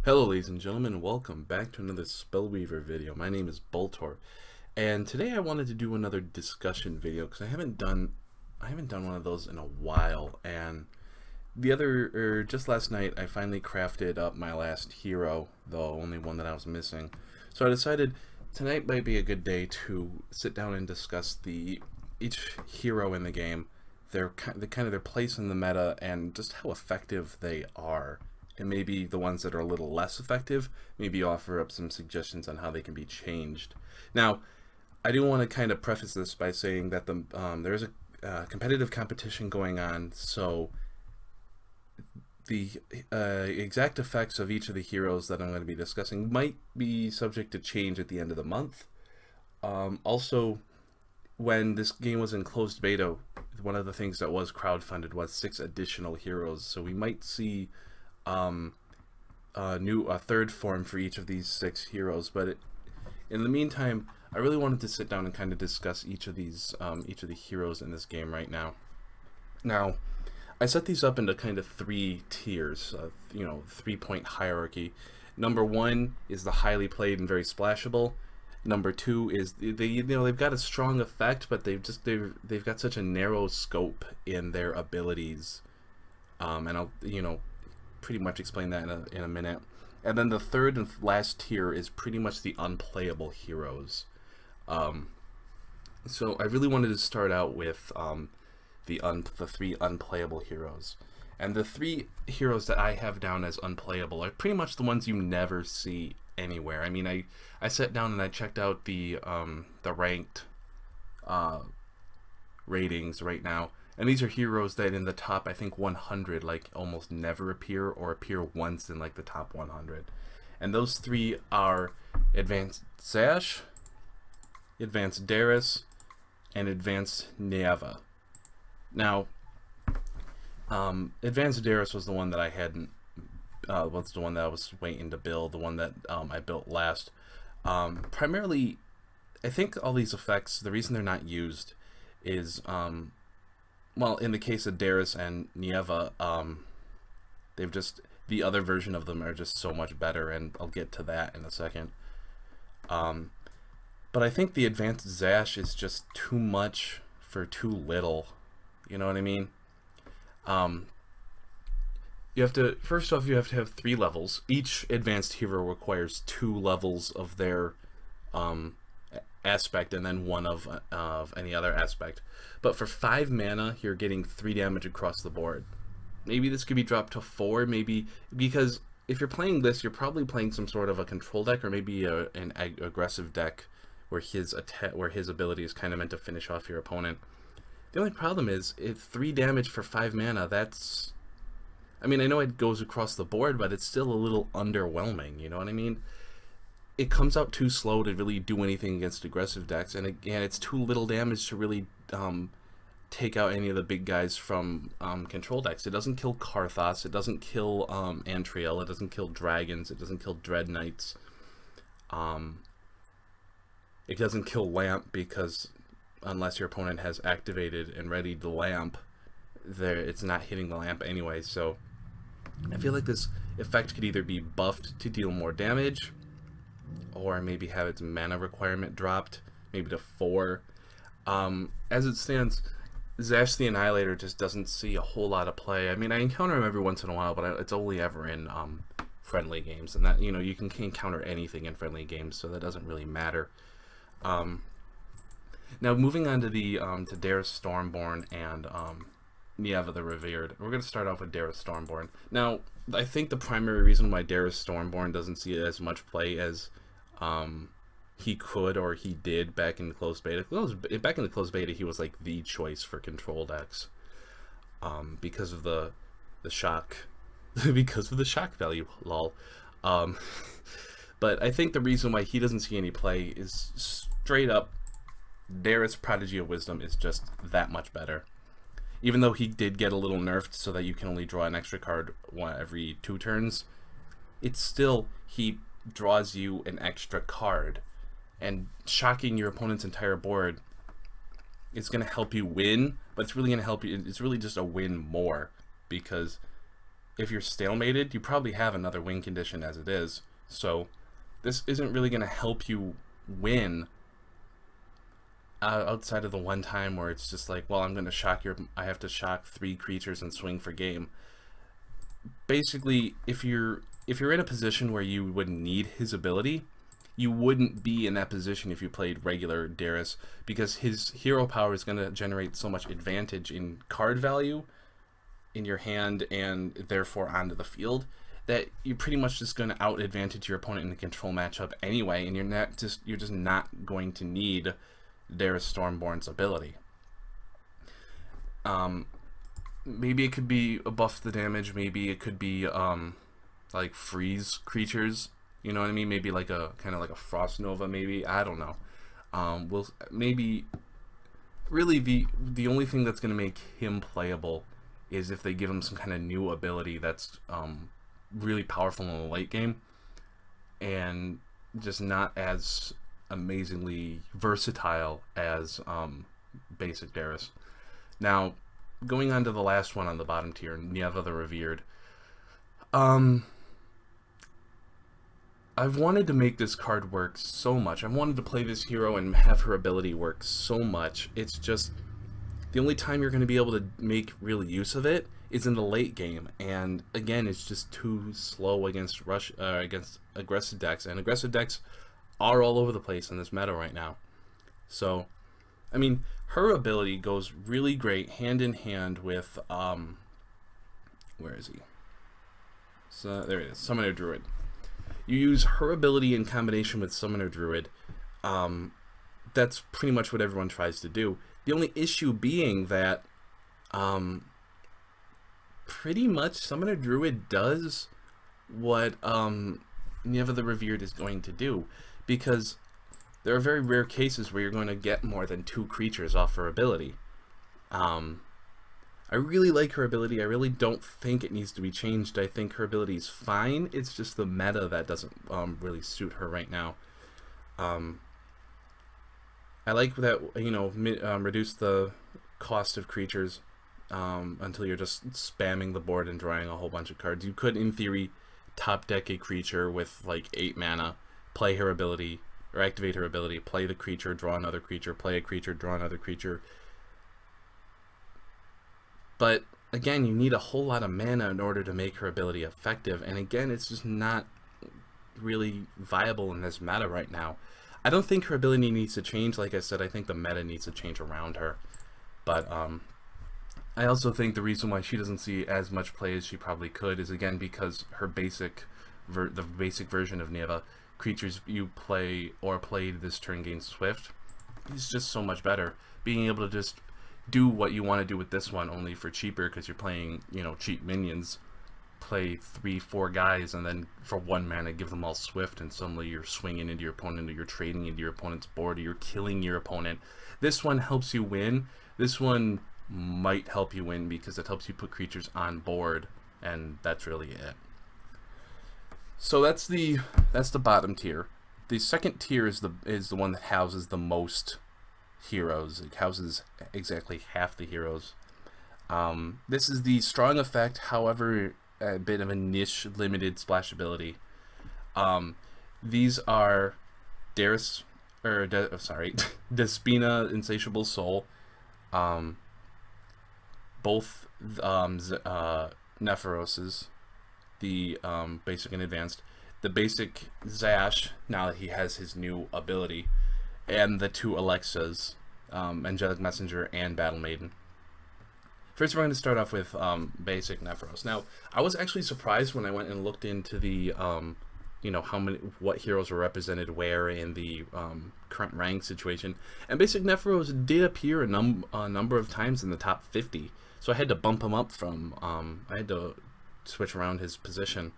Hello ladies and gentlemen, welcome back to another Spellweaver video. My name is Boltor, and today I wanted to do another discussion video because I haven't done one of those in a while. And just last night I finally crafted up my last hero, the only one that I was missing. So I decided tonight might be a good day to sit down and discuss each hero in the game, their place in the meta, and just how effective they are. And maybe the ones that are a little less effective, maybe offer up some suggestions on how they can be changed. Now, I do want to kind of preface this by saying that there is a competitive competition going on, so the exact effects of each of the heroes that I'm going to be discussing might be subject to change at the end of the month. Also, when this game was in closed beta, one of the things that was crowdfunded was 6 additional heroes, so we might see a third form for each of these 6 heroes. But in the meantime, I really wanted to sit down and kind of discuss each of the heroes in this game right now. Now, I set these up into kind of 3 tiers, 3-point hierarchy. Number 1 is the highly played and very splashable. Number 2 is they've got a strong effect, but they've got such a narrow scope in their abilities. And I'll pretty much explain that in a minute. And then the third and last tier is pretty much the unplayable heroes. So I really wanted to start out with the 3 unplayable heroes. And the 3 heroes that I have down as unplayable are pretty much the ones you never see anywhere. I mean, I sat down and I checked out the ranked ratings right now. And these are heroes that in the top, I think, 100, like, almost never appear or appear once in, like, the top 100. And those 3 are Advanced Zash, Advanced Darius, and Advanced Nieva. Now, Advanced Darius was the one that I hadn't, was the one that I was waiting to build, the one that I built last. Primarily, I think all these effects, the reason they're not used is, well, in the case of Darius and Nieva, the other version of them are just so much better, and I'll get to that in a second. But I think the Advanced Zash is just too much for too little. You know what I mean? First off, you have to have 3 levels. Each advanced hero requires 2 levels of their aspect, and then 1 of any other aspect. But for 5 mana, you're getting 3 damage across the board. Maybe this could be dropped to 4, maybe, because if you're playing this, you're probably playing some sort of a control deck, or maybe an aggressive deck where his ability is kind of meant to finish off your opponent. The only problem is, if 3 damage for 5 mana, that's... I mean, I know it goes across the board, but it's still a little underwhelming, you know what I mean? It comes out too slow to really do anything against aggressive decks, and again, it's too little damage to really take out any of the big guys from control decks. It doesn't kill Karthos, it doesn't kill Antriel, it doesn't kill dragons, it doesn't kill Dread Knights. It doesn't kill Lamp, because unless your opponent has activated and readied the Lamp, it's not hitting the Lamp anyway. So I feel like this effect could either be buffed to deal more damage, or maybe have its mana requirement dropped, maybe to 4. As it stands, Zash the Annihilator just doesn't see a whole lot of play. I mean, I encounter him every once in a while, but it's only ever in friendly games, and that, you can encounter anything in friendly games, so that doesn't really matter. Now, moving on to to Darius Stormborn and Nieva the Revered. We're going to start off with Darius Stormborn. Now, I think the primary reason why Darius Stormborn doesn't see as much play as he could or he did back in the closed beta. Back in the closed beta, he was like the choice for control decks because of the shock, because of the shock value. Lol. But I think the reason why he doesn't see any play is straight up Darius Prodigy of Wisdom is just that much better. Even though he did get a little nerfed so that you can only draw an extra card every 2 turns, it's still, he draws you an extra card, and shocking your opponent's entire board is going to help you win, but it's really going to help you, it's really just a win more, because if you're stalemated, you probably have another win condition as it is. So this isn't really going to help you win outside of the one time where it's just like, well, I'm going to I have to shock 3 creatures and swing for game. Basically, if you're in a position where you would need his ability, you wouldn't be in that position if you played regular Darius, because his hero power is going to generate so much advantage in card value in your hand and therefore onto the field that you're pretty much just going to out advantage your opponent in the control matchup anyway, and you're just not going to need Darius Stormborn's ability. Maybe it could be a buff the damage, maybe it could be like freeze creatures, you know what I mean? Maybe like a kind of like a Frost Nova, maybe, I don't know. Maybe really the only thing that's going to make him playable is if they give him some kind of new ability that's really powerful in the late game and just not as amazingly versatile as basic Darius. Now, going on to the last one on the bottom tier, Nieva the Revered. I've wanted to make this card work so much. I've wanted to play this hero and have her ability work so much. It's just the only time you're going to be able to make real use of it is in the late game, and again, it's just too slow against against aggressive decks, and aggressive decks are all over the place in this meta right now. So, I mean, her ability goes really great hand in hand with where is he? So there it is, Summoner Druid. You use her ability in combination with Summoner Druid. That's pretty much what everyone tries to do. The only issue being that pretty much Summoner Druid does what Nieva the Revered is going to do, because there are very rare cases where you're going to get more than 2 creatures off her ability. I really like her ability. I really don't think it needs to be changed. I think her ability is fine. It's just the meta that doesn't really suit her right now. I like that, you know, reduce the cost of creatures until you're just spamming the board and drawing a whole bunch of cards. You could, in theory, top deck a creature with like 8 mana, play her ability, or activate her ability, play the creature, draw another creature, play a creature, draw another creature. But again, you need a whole lot of mana in order to make her ability effective, and again, it's just not really viable in this meta right now. I don't think her ability needs to change. Like I said, I think the meta needs to change around her. But I also think the reason why she doesn't see as much play as she probably could is, again, because her the basic version of Nieva, creatures you play or played this turn gain Swift, is just so much better. Being able to just do what you want to do with this one, only for cheaper, because you're playing, you know, cheap minions. Play 3-4 guys, and then for 1 mana give them all Swift, and suddenly you're swinging into your opponent, or you're trading into your opponent's board, or you're killing your opponent. This one helps you win. This one might help you win because it helps you put creatures on board, and that's really it. So that's the bottom tier. The second tier is the one that houses the most heroes. It houses exactly half the heroes. This is the strong effect, however, a bit of a niche limited splash ability. These are Despina, Insatiable Soul, both Nephiroses, the basic and advanced, the basic Zash, now that he has his new ability, and the 2 Alexas, Angelic Messenger and Battle Maiden. First, we're going to start off with basic Nephiros. Now, I was actually surprised when I went and looked into the, you know, what heroes were represented where in the current rank situation. And basic Nephiros did appear a number of times in the top 50. So I had to bump him up from, I had to switch around his position.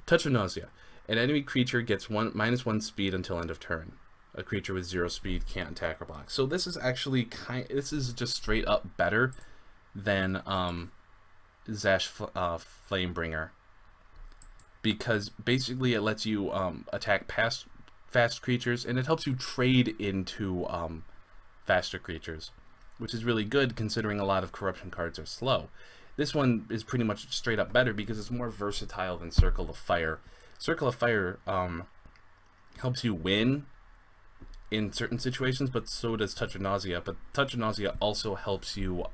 Touch of Nausea. An enemy creature gets -1 speed until end of turn. A creature with 0 speed can't attack or block. So this is actually this is just straight up better than Zash Flamebringer, because basically it lets you attack fast creatures, and it helps you trade into faster creatures, which is really good considering a lot of corruption cards are slow. This one is pretty much straight up better because it's more versatile than Circle of Fire. Circle of Fire helps you win in certain situations, but so does Touch of Nausea. But Touch of Nausea also helps you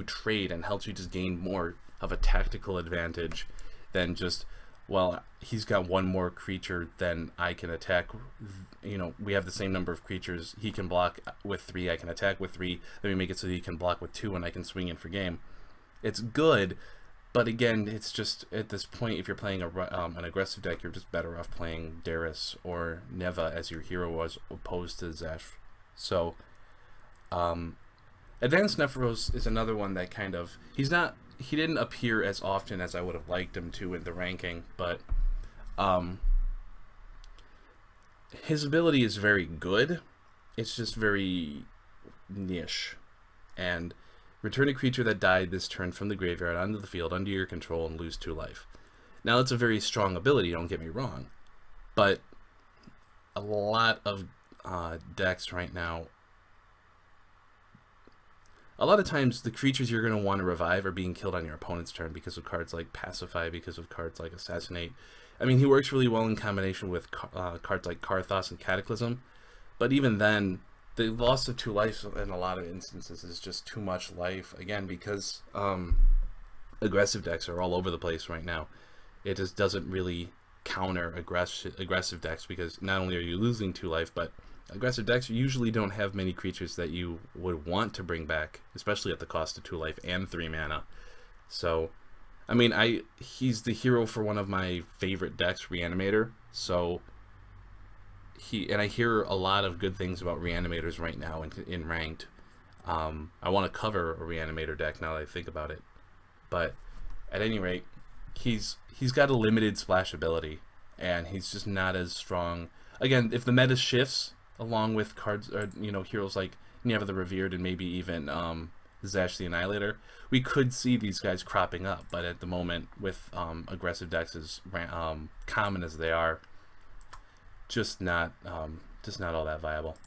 trade and helps you just gain more of a tactical advantage than just, well, he's got one more creature than I can attack. You know, we have the same number of creatures. He can block with 3, I can attack with 3. Then we make it so that he can block with 2 and I can swing in for game. It's good, but again, it's just, at this point, if you're playing an aggressive deck, you're just better off playing Darius or Neva as your hero as opposed to Zesh. So, Advanced Nephiros is another one that kind of, he didn't appear as often as I would have liked him to in the ranking, but his ability is very good. It's just very niche. And return a creature that died this turn from the graveyard onto the field under your control and lose 2 life. Now, it's a very strong ability, don't get me wrong, but a lot of decks right now, a lot of times the creatures you're going to want to revive are being killed on your opponent's turn because of cards like Pacify, because of cards like Assassinate. I mean, he works really well in combination with cards like Karthos and Cataclysm, but even then, the loss of 2 life in a lot of instances is just too much life, again, because aggressive decks are all over the place right now. It just doesn't really counter aggressive decks, because not only are you losing 2 life, but aggressive decks usually don't have many creatures that you would want to bring back, especially at the cost of 2 life and 3 mana. So, I mean, he's the hero for one of my favorite decks, Reanimator. So, I hear a lot of good things about Reanimators right now in Ranked. I want to cover a Reanimator deck now that I think about it. But, at any rate, he's got a limited splash ability, and he's just not as strong. Again, if the meta shifts, along with cards, or heroes like Neva the Revered and maybe even Zesh the Annihilator, we could see these guys cropping up. But at the moment, with aggressive decks as common as they are, just not all that viable.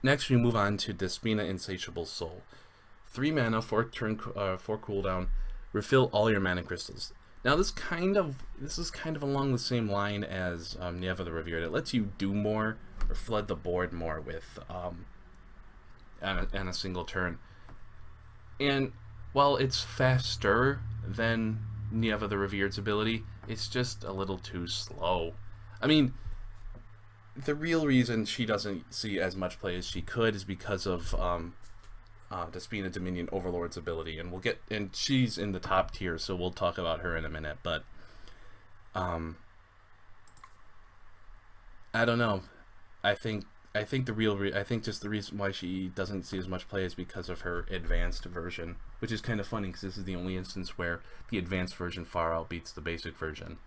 Next, we move on to Despina Insatiable Soul. 3 mana, 4 cooldown. Refill all your mana crystals. Now this is kind of along the same line as Neva the Revered. It lets you do more or flood the board more with on a single turn. And while it's faster than Neva the Revered's ability, it's just a little too slow. I mean, the real reason she doesn't see as much play as she could is because of Despina Dominion Overlord's ability, and she's in the top tier, so we'll talk about her in a minute. But I don't know. I think just the reason why she doesn't see as much play is because of her advanced version, which is kind of funny because this is the only instance where the advanced version far outbeats the basic version.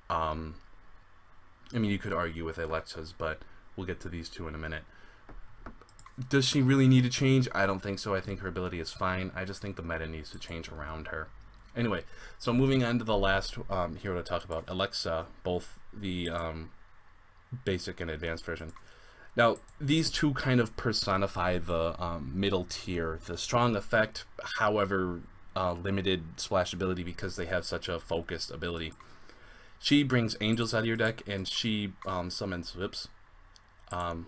I mean, you could argue with Alexa's, but we'll get to these two in a minute. Does she really need to change? I don't think so. I think her ability is fine. I just think the meta needs to change around her. Anyway, so moving on to the last hero to talk about, Alexa, both the basic and advanced version. Now, these two kind of personify the middle tier, the strong effect, however limited splash ability because they have such a focused ability. She brings angels out of your deck, and she summons, hang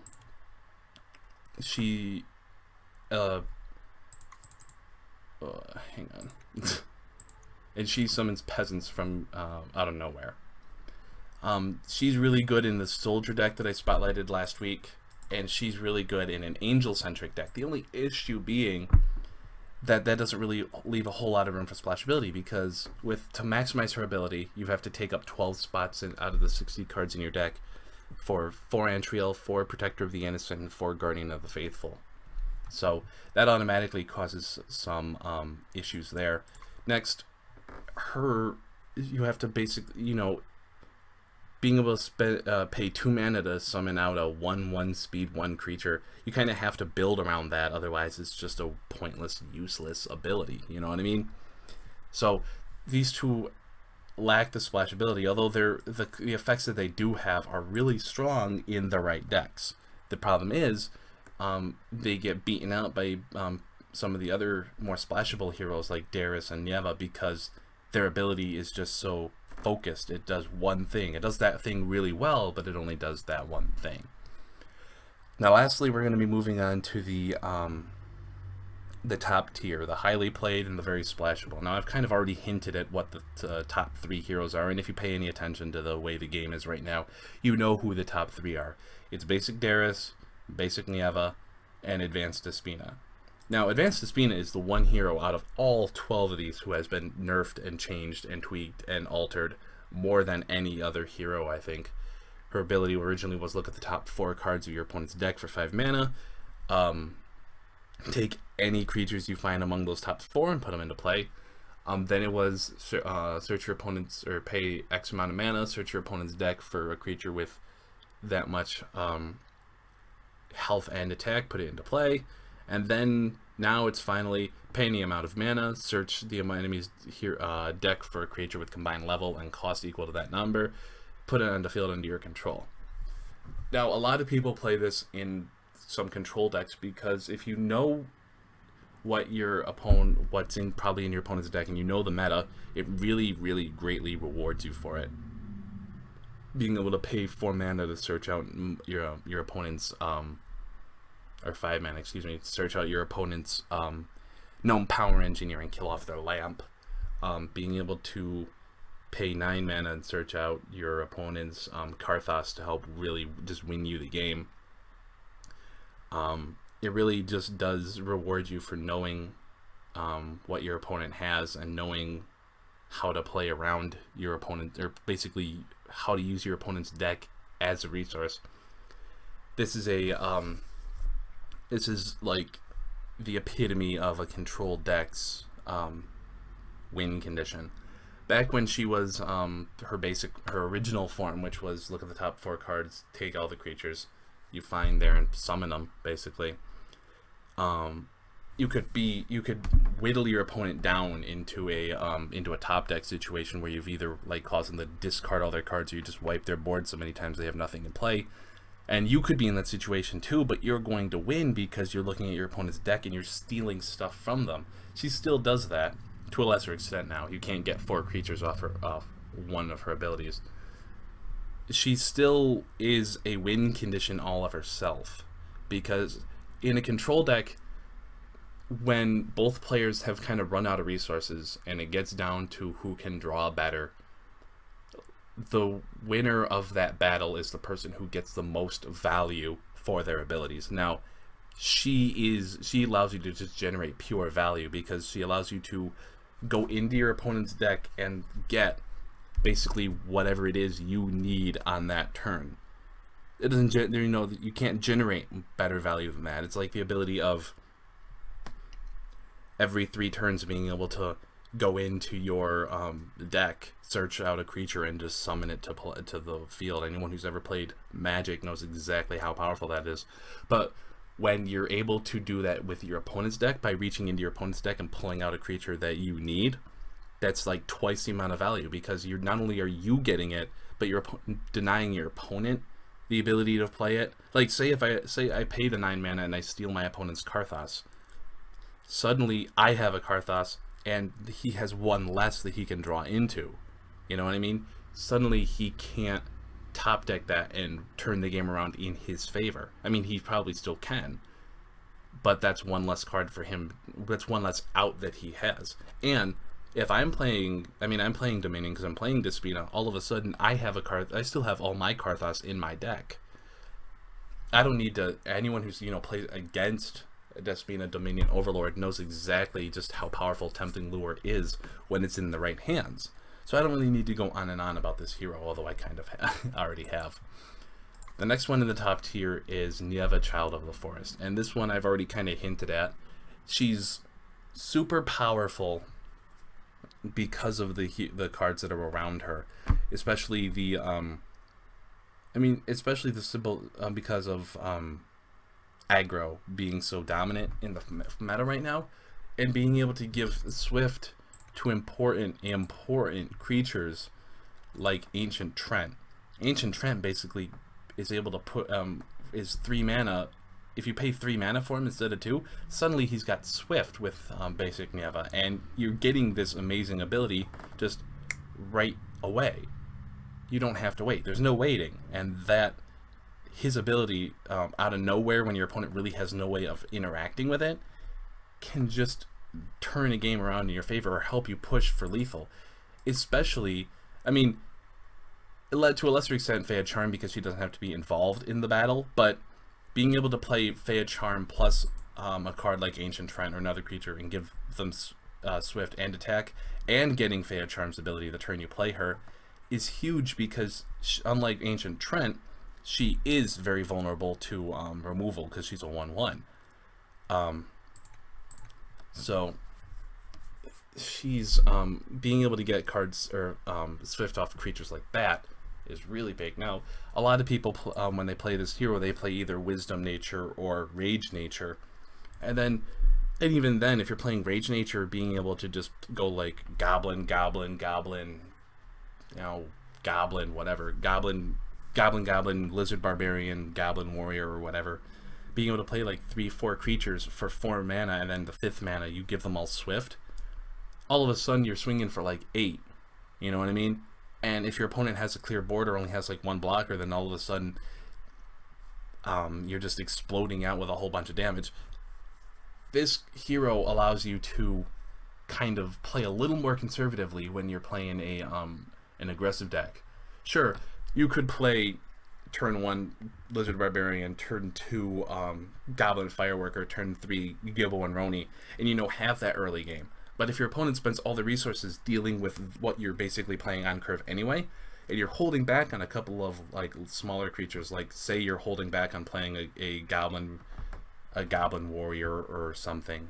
on. And she summons peasants from out of nowhere. She's really good in the soldier deck that I spotlighted last week, and she's really good in an angel-centric deck. The only issue being that doesn't really leave a whole lot of room for splashability, because to maximize her ability, you have to take up 12 spots out of the 60 cards in your deck for 4 Antriel, 4 Protector of the Innocent, and 4 Guardian of the Faithful. So that automatically causes some issues there. Next, you have to basically, being able to pay 2 mana to summon out a 1/1 speed 1 creature, you kind of have to build around that, otherwise it's just a pointless, useless ability, you know what I mean? So these two lack the splash ability, although the effects that they do have are really strong in the right decks. The problem is, they get beaten out by some of the other more splashable heroes like Darius and Nieva, because their ability is just so focused. It does one thing. It does that thing really well, but it only does that one thing. Now, lastly, we're going to be moving on to the top tier, the highly played and the very splashable. Now, I've kind of already hinted at what the top 3 heroes are, and if you pay any attention to the way the game is right now, you know who the top 3 are. It's basic Darius, basic Nieva, and advanced Despina. Now, advanced Despina is the one hero out of all 12 of these who has been nerfed and changed and tweaked and altered more than any other hero, I think. Her ability originally was look at the top 4 cards of your opponent's deck for 5 mana. Take any creatures you find among those top 4 and put them into play. Then it was search your opponent's, or pay X amount of mana, search your opponent's deck for a creature with that much health and attack, put it into play. And then now it's finally pay any amount of mana, search the enemy's deck for a creature with combined level and cost equal to that number, put it on the field under your control. Now, a lot of people play this in some control decks because if you know what your opponent, probably in your opponent's deck, and you know the meta, it really, really greatly rewards you for it. Being able to pay 4 mana to search out your opponent's or 5 mana, excuse me, search out your opponent's known power engineer and kill off their lamp. Being able to pay 9 mana and search out your opponent's Karthos to help really just win you the game. It really just does reward you for knowing what your opponent has and knowing how to play around your opponent, or basically how to use your opponent's deck as a resource. This is like the epitome of a control deck's win condition. Back when she was her original form, which was look at the top 4 cards, take all the creatures you find there and summon them, basically. You could whittle your opponent down into a top deck situation where you've either like caused them to discard all their cards, or you just wipe their board so many times they have nothing to play. And you could be in that situation too, but you're going to win because you're looking at your opponent's deck and you're stealing stuff from them. She still does that to a lesser extent now. You can't get 4 creatures off one of her abilities. She still is a win condition all of herself, because in a control deck, when both players have kind of run out of resources and it gets down to who can draw better, the winner of that battle is the person who gets the most value for their abilities. Now, she allows you to just generate pure value, because she allows you to go into your opponent's deck and get basically whatever it is you need on that turn. It doesn't, you can't generate better value than that. It's like the ability of every 3 turns being able to go into your deck, search out a creature, and just summon it to the field. Anyone who's ever played Magic knows exactly how powerful that is. But when you're able to do that with your opponent's deck by reaching into your opponent's deck and pulling out a creature that you need, that's like twice the amount of value, because you're not only are you getting it, but you're denying your opponent the ability to play it. Like, say I pay the 9 mana and I steal my opponent's Karthos. Suddenly I have a Karthos and he has 1 less that he can draw into. You know what I mean? Suddenly he can't top deck that and turn the game around in his favor. I mean, he probably still can, but that's 1 less card for him. That's 1 less out that he has. And if I'm playing Dominion because I'm playing Despina, all of a sudden I still have all my Karthos in my deck. I don't need to, anyone who's, plays against Despina Dominion Overlord knows exactly just how powerful Tempting Lure is when it's in the right hands. So I don't really need to go on and on about this hero, although I kind of already have. The next one in the top tier is Nieva, Child of the Forest. And this one I've already kind of hinted at. She's super powerful because of the cards that are around her, especially the symbol, because of aggro being so dominant in the meta right now, and being able to give Swift to important creatures like Ancient Trent. Ancient Trent basically is able to put is 3 mana if you pay 3 mana for him instead of 2, suddenly he's got Swift with basic Neva, and you're getting this amazing ability just right away. You don't have to wait. There's no waiting, and that his ability out of nowhere when your opponent really has no way of interacting with it can just turn a game around in your favor or help you push for lethal. Especially, I mean, it led to a lesser extent Feyad Charm because she doesn't have to be involved in the battle, but being able to play Feyad Charm plus a card like Ancient Trent or another creature and give them Swift and attack, and getting Feyad Charm's ability the turn you play her is huge because unlike Ancient Trent, she is very vulnerable to removal because she's a 1/1. So she's being able to get cards or Swift off creatures like that is really big. Now, a lot of people when they play this hero, they play either Wisdom Nature or Rage Nature, and even then, if you're playing Rage Nature, being able to just go like Goblin, you know, Goblin, whatever, Goblin, Lizard Barbarian, Goblin Warrior, or whatever, being able to play like 3-4 creatures for 4 mana, and then the 5th mana you give them all Swift, all of a sudden you're swinging for like 8, you know what I mean? And if your opponent has a clear board or only has like 1 blocker, then all of a sudden you're just exploding out with a whole bunch of damage. This hero allows you to kind of play a little more conservatively when you're playing a an aggressive deck. Sure, you could play turn 1 Lizard Barbarian, turn 2 Goblin Fireworker, turn 3 Gibbo and Roni, and have that early game. But if your opponent spends all the resources dealing with what you're basically playing on curve anyway, and you're holding back on a couple of like smaller creatures, like say you're holding back on playing a Goblin Warrior or something,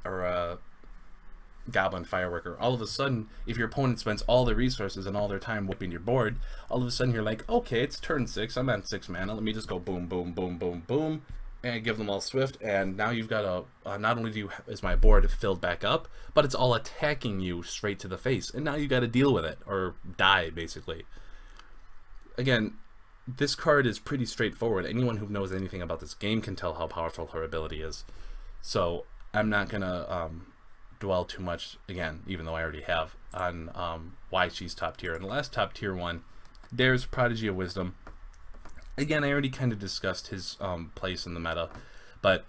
or a Goblin Fireworker, all of a sudden, if your opponent spends all their resources and all their time whipping your board, all of a sudden you're like, okay, it's turn 6, I'm at 6 mana, let me just go boom, boom, boom, boom, boom, and give them all Swift, and now you've got not only is my board filled back up, but it's all attacking you straight to the face, and now you got to deal with it, or die, basically. Again, this card is pretty straightforward. Anyone who knows anything about this game can tell how powerful her ability is, so I'm not gonna dwell too much, again, even though I already have, on why she's top tier. And the last top tier one, there's Prodigy of Wisdom. Again, I already kind of discussed his place in the meta, but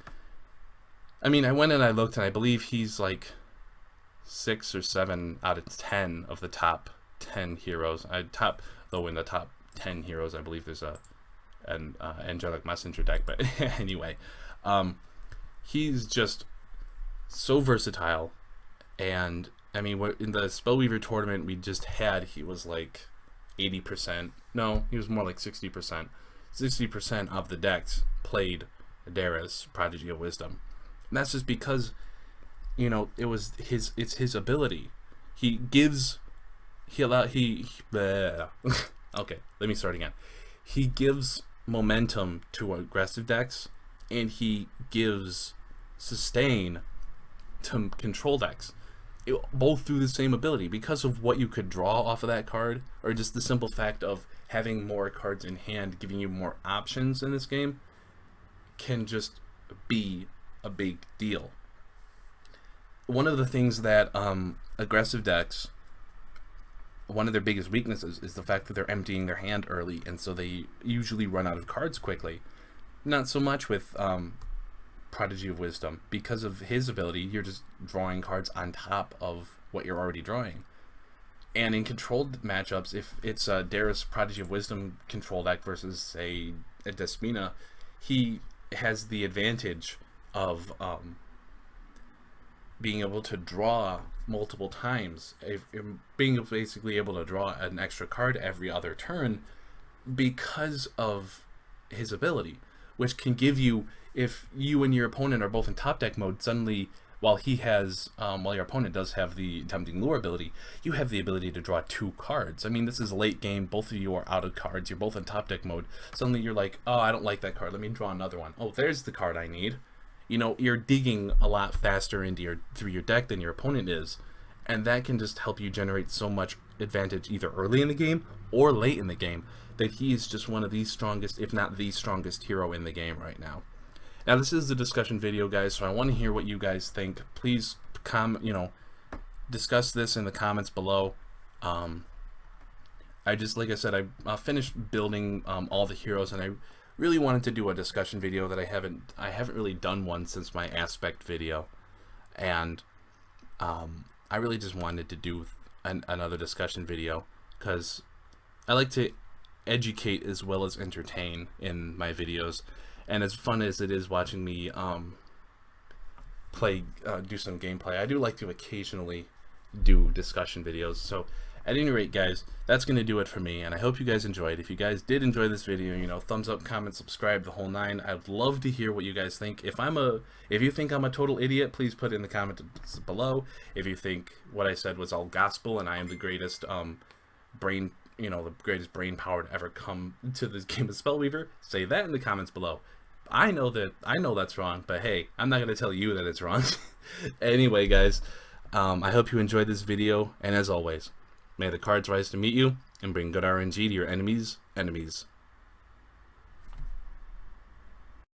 I mean, I went and I looked, and I believe he's like 6 or 7 out of 10 of the top 10 heroes. Though in the top 10 heroes, I believe there's an Angelic Messenger deck, but anyway, he's just so versatile. And I mean, in the Spellweaver tournament we just had, he was like 80%. No, he was more like 60%. 60% of the decks played Dara's Prodigy of Wisdom. And that's just because, it's his ability. Okay, let me start again. He gives momentum to aggressive decks, and he gives sustain to control decks, both through the same ability, because of what you could draw off of that card, or just the simple fact of having more cards in hand, giving you more options in this game, can just be a big deal. One of the things that aggressive decks, one of their biggest weaknesses is the fact that they're emptying their hand early, and so they usually run out of cards quickly. Not so much with Prodigy of Wisdom. Because of his ability, you're just drawing cards on top of what you're already drawing. And in controlled matchups, if it's a Dara's Prodigy of Wisdom control deck versus a Despina, he has the advantage of being able to draw multiple times, being basically able to draw an extra card every other turn because of his ability, which can give you, if you and your opponent are both in top deck mode, suddenly while your opponent does have the Tempting Lure ability, you have the ability to draw 2 cards. I mean, this is late game, both of you are out of cards, you're both in top deck mode, suddenly you're like, oh, I don't like that card, let me draw another one. Oh, there's the card I need. You're digging a lot faster through your deck than your opponent is, and that can just help you generate so much advantage either early in the game or late in the game, that he is just one of the strongest, if not the strongest hero in the game right now. Now, this is the discussion video, guys, so I want to hear what you guys think. Please discuss this in the comments below. Like I said, I finished building all the heroes, and I really wanted to do a discussion video that I haven't really done one since my aspect video, and I really just wanted to do another discussion video because I like to educate as well as entertain in my videos, and as fun as it is watching me do some gameplay, I do like to occasionally do discussion videos. So at any rate, guys, that's going to do it for me, and I hope you guys enjoyed. If you guys did enjoy this video, thumbs up, comment, subscribe, the whole nine. I'd love to hear what you guys think. If you think I'm a total idiot, please put it in the comments below. If you think what I said was all gospel and I am the greatest the greatest brain power to ever come to this game of Spellweaver, say that in the comments below. I know that's wrong, but hey, I'm not going to tell you that it's wrong. Anyway, guys, I hope you enjoyed this video, and as always, may the cards rise to meet you and bring good RNG to your enemies' enemies.